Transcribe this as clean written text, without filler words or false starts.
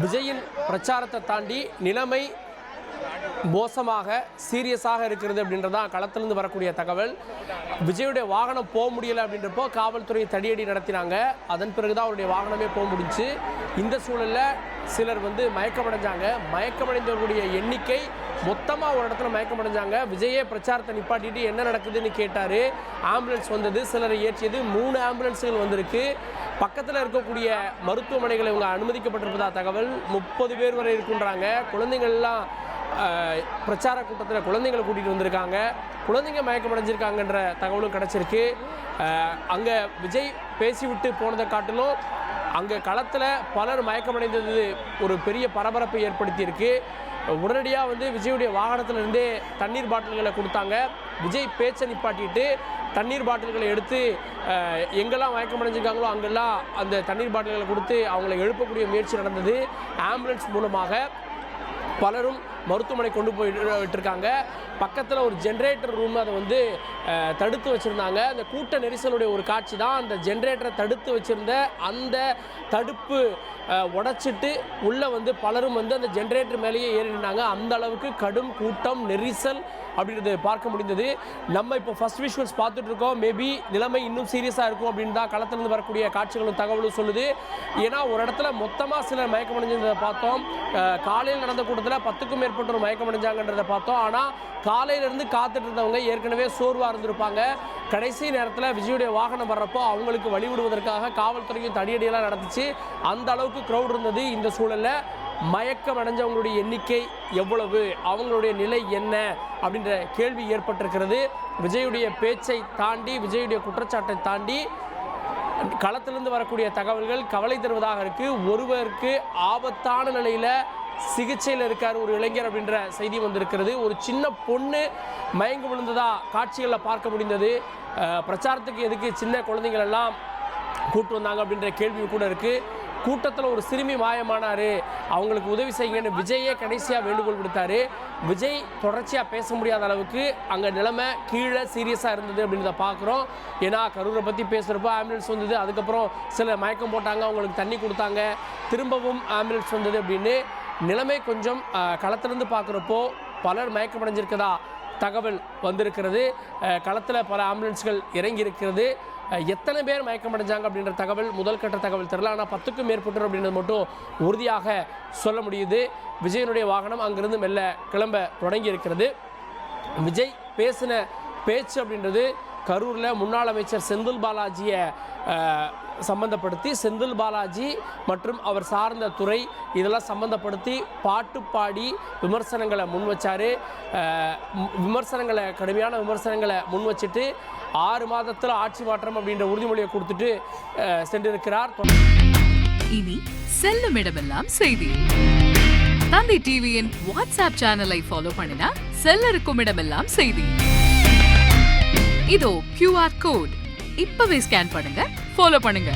விஜயின் பிரச்சாரத்தை தாண்டி நிலைமை மோசமாக சீரியஸாக இருக்கிறது அப்படின்றதான் களத்திலிருந்து வரக்கூடிய தகவல். விஜயுடைய வாகனம் போக முடியலை அப்படின்றப்போ காவல்துறை தடியடி நடத்தினாங்க. அதன் பிறகுதான் அவருடைய வாகனமே போக முடிஞ்சு. இந்த சூழலில் சிலர் மயக்கமடைஞ்சாங்க. மயக்கமடைந்தவர்களுடைய எண்ணிக்கை மொத்தமாக ஒரு இடத்துல மயக்கமடைஞ்சாங்க. விஜயே பிரச்சாரத்தை நிப்பாட்டிட்டு என்ன நடக்குதுன்னு கேட்டார். ஆம்புலன்ஸ் வந்தது, சிலரை ஏற்றியது. 3 ஆம்புலன்ஸுகள் வந்திருக்கு. பக்கத்தில் இருக்கக்கூடிய மருத்துவமனைகளை இவங்க அனுமதிக்கப்பட்டிருப்பதா தகவல். 30 பேர் வரை இருக்குன்றாங்க. குழந்தைங்கள்லாம் பிரச்சார கூட்டத்தில் குழந்தைங்களை கூட்டிகிட்டு வந்திருக்காங்க. குழந்தைங்க மயக்கமடைஞ்சிருக்காங்கன்ற தகவலும் கிடச்சிருக்கு. அங்கே விஜய் பேசிவிட்டு போனதை காட்டிலும் அங்கே களத்தில் பலர் மயக்கமடைந்தது ஒரு பெரிய பரபரப்பை ஏற்படுத்தியிருக்கு. உடனடியாக விஜயுடைய வாகனத்திலிருந்தே தண்ணீர் பாட்டில்களை கொடுத்தாங்க. விஜய் பேச்சை நிப்பாட்டிட்டு தண்ணீர் பாட்டில்களை எடுத்து எங்கெல்லாம் மயக்கமடைஞ்சிருக்காங்களோ அங்கெல்லாம் அந்த தண்ணீர் பாட்டில்களை கொடுத்து அவங்களை எழுப்பக்கூடிய முயற்சி நடந்தது. ஆம்புலன்ஸ் மூலமாக பலரும் மருத்துவமனை கொண்டு போயிட்டுருக்காங்க. பக்கத்தில் ஒரு ஜென்ரேட்டர் ரூம் அதை தடுத்து வச்சுருந்தாங்க. அந்த கூட்ட நெரிசலுடைய ஒரு காட்சி தான். அந்த ஜென்ரேட்டரை தடுத்து வச்சுருந்த அந்த தடுப்பு உடைச்சிட்டு உள்ளே பலரும் அந்த ஜென்ரேட்டர் மேலேயே ஏறினாங்க. அந்த அளவுக்கு கடும் கூட்டம் நெரிசல் அப்படின்றது பார்க்க முடிந்தது. நம்ம இப்போ ஃபர்ஸ்ட் விஷுவல்ஸ் பார்த்துட்டு இருக்கோம். மேபி நிலைமை இன்னும் சீரியஸாக இருக்கும் அப்படின்னு தான் களத்திலிருந்து வரக்கூடிய காட்சிகளும் தகவலும் சொல்லுது. ஏன்னா ஒரு இடத்துல மொத்தமாக சிலர் மயக்கமடைஞ்சதை பார்த்தோம். காலையில் நடந்த கூட்டத்தில் 10க்கும் மேற்பட்டோர் மயக்கமடைஞ்சாங்கன்றதை பார்த்தோம். ஆனால் காலையிலேருந்து காத்துட்டு இருந்தவங்க ஏற்கனவே சோர்வாக இருந்திருப்பாங்க. கடைசி நேரத்தில் விஜயுடைய வாகனம் வர்றப்போ அவங்களுக்கு வழிவிடுவதற்காக காவல்துறையும் தடியடியெல்லாம் நடந்துச்சு. அந்த அளவுக்கு க்ரௌட் இருந்தது. இந்த சூழலில் மயக்கம் அடைஞ்சவங்களுடைய எண்ணிக்கை எவ்வளவு, அவங்களுடைய நிலை என்ன அப்படின்ற கேள்வி ஏற்பட்டிருக்கிறது. விஜயுடைய பேச்சை தாண்டி, விஜயுடைய குற்றச்சாட்டை தாண்டி களத்திலிருந்து வரக்கூடிய தகவல்கள் கவலை தருவதாக இருக்கு. ஒருவருக்கு ஆபத்தான நிலையில் சிகிச்சையில் இருக்கார் ஒரு இளைஞர் அப்படின்ற செய்தி வந்திருக்கிறது. ஒரு சின்ன பொண்ணு மயங்கி விழுந்ததா காட்சிகளில் பார்க்க முடிந்தது. பிரச்சாரத்துக்கு எதுக்கு சின்ன குழந்தைகள் எல்லாம் கூட்டு வந்தாங்க அப்படின்ற கேள்வி கூட இருக்குது. கூட்டத்தில் ஒரு சிறுமி மாயமானார், அவங்களுக்கு உதவி செய்யுங்கன்னு விஜயே கடைசியாக வேண்டுகோள் விடுத்தார். விஜய் தொடர்ச்சியாக பேச முடியாத அளவுக்கு அங்கே நிலைமை கீழே சீரியஸாக இருந்தது அப்படின்றத பார்க்குறோம். ஏன்னா கரூரை பற்றி பேசுகிறப்போ ஆம்புலன்ஸ் வந்தது, அதுக்கப்புறம் சில மயக்கம் போட்டாங்க, அவங்களுக்கு தண்ணி கொடுத்தாங்க, திரும்பவும் ஆம்புலன்ஸ் வந்தது அப்படின்னு நிலைமை கொஞ்சம் களத்திலிருந்து பார்க்குறப்போ பலர் மயக்கமடைஞ்சிருக்கதா தகவல் வந்திருக்கிறது. களத்தில் பல ஆம்புலன்ஸ்கள் இறங்கி இருக்கிறது. எத்தனை பேர் மயக்கமடைஞ்சாங்க அப்படின்ற தகவல் முதல் கட்ட தகவல் தெரியல. ஆனால் 10க்கும் மேற்பட்டோர் அப்படின்றது மட்டும் உறுதியாக சொல்ல முடியுது. விஜயனுடைய வாகனம் அங்கிருந்து மெல்ல கிளம்ப தொடங்கி இருக்கிறது. விஜய் பேசின பேச்சு அப்படின்றது கரூரில் முன்னாள் அமைச்சர் செந்தில் பாலாஜியை சம்பந்தப்படுத்தி, செந்தில் பாலாஜி மற்றும் அவர் சார்ந்த துறை இதெல்லாம் சம்பந்தப்படுத்தி பாட்டு பாடி விமர்சனங்களை முன் வச்சார். கடுமையான விமர்சனங்களை முன் வச்சுட்டு 6 மாதத்தில் ஆட்சி மாற்றம் அப்படின்ற உறுதிமொழியை கொடுத்துட்டு சென்றிருக்கிறார். இனி செல்லும் இடமெல்லாம் செய்தி. தந்தை டிவியின் வாட்ஸ்அப் சேனலை ஃபாலோ பண்ணினா செல்ல இருக்கும் இடமெல்லாம் செய்தி. இதோ QR கோட் இப்பவே ஸ்கேன் பண்ணுங்க, ஃபாலோ பண்ணுங்க.